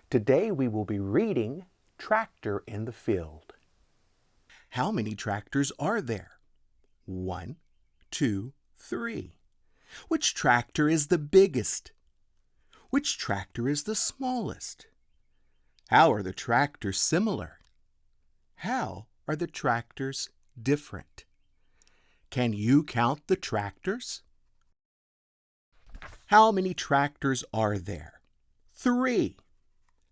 Today we will be reading Tractor in the Field. How many tractors are there? 1, 2, 3. Which tractor is the biggest? Which tractor is the smallest? How are the tractors similar? How are the tractors different? Can you count the tractors? How many tractors are there? 3.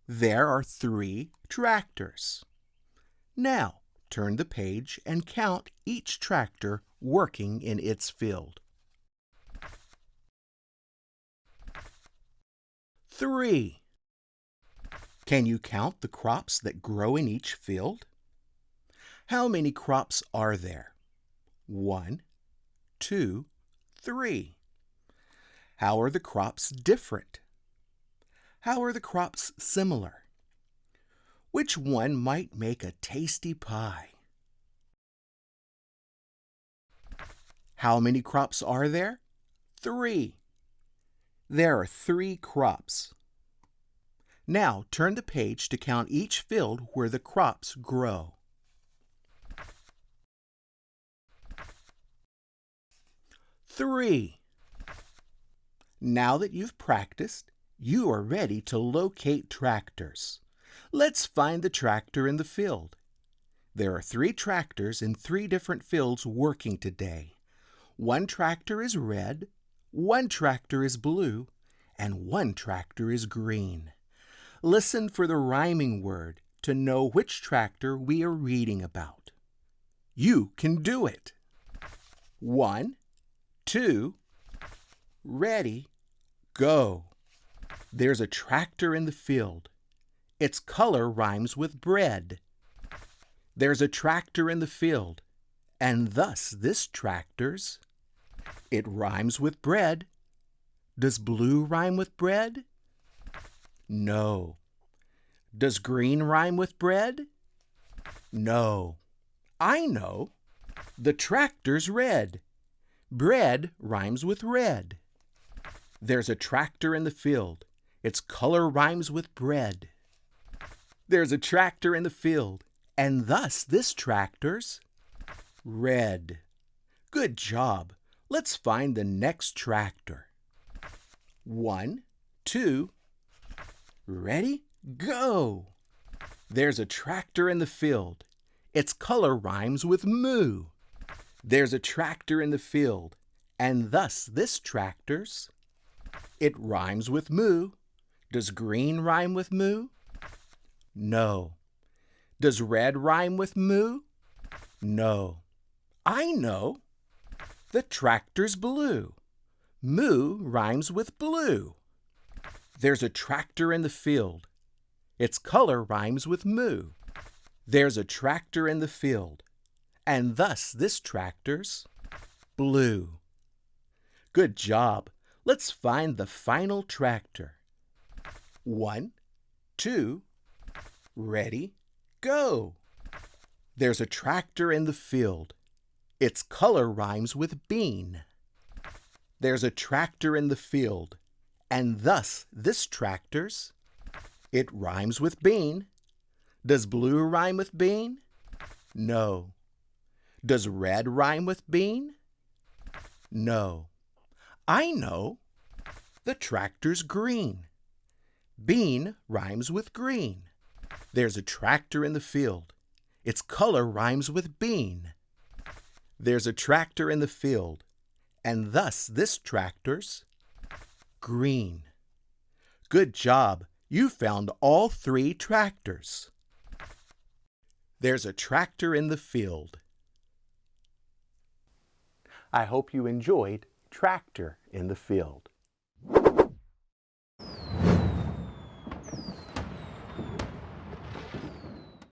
There are 3 tractors. Now, turn the page and count each tractor working in its field. 3. Can you count the crops that grow in each field? How many crops are there? 1, 2, 3. How are the crops different? How are the crops similar? Which one might make a tasty pie? How many crops are there? 3. There are 3 crops. Now turn the page to count each field where the crops grow. 3. Now that you've practiced, you are ready to locate tractors. Let's find the tractor in the field. There are 3 tractors in 3 different fields working today. One tractor is red, one tractor is blue, and one tractor is green. Listen for the rhyming word to know which tractor we are reading about. You can do it. 1, 2, ready, go. There's a tractor in the field. Its color rhymes with bread. There's a tractor in the field, and thus this tractor's. It rhymes with bread. Does blue rhyme with bread? No. Does green rhyme with bread? No. I know. The tractor's red. Bread rhymes with red. There's a tractor in the field. Its color rhymes with bread. There's a tractor in the field, and thus this tractor's red. Good job. Let's find the next tractor. 1, 2, ready, go. There's a tractor in the field. Its color rhymes with moo. There's a tractor in the field, and thus this tractor's. It rhymes with moo. Does green rhyme with moo? No. Does red rhyme with moo? No. I know. The tractor's blue. Moo rhymes with blue. There's a tractor in the field. Its color rhymes with moo. There's a tractor in the field, and thus this tractor's blue. Good job. Let's find the final tractor. 1, 2, ready, go. There's a tractor in the field. Its color rhymes with bean. There's a tractor in the field, and thus this tractor's. It rhymes with bean. Does blue rhyme with bean? No. Does red rhyme with bean? No. I know. The tractor's green. Bean rhymes with green. There's a tractor in the field. Its color rhymes with bean. There's a tractor in the field, and thus this tractor's green. Good job. You found all 3 tractors. There's a tractor in the field. I hope you enjoyed Tractor in the Field.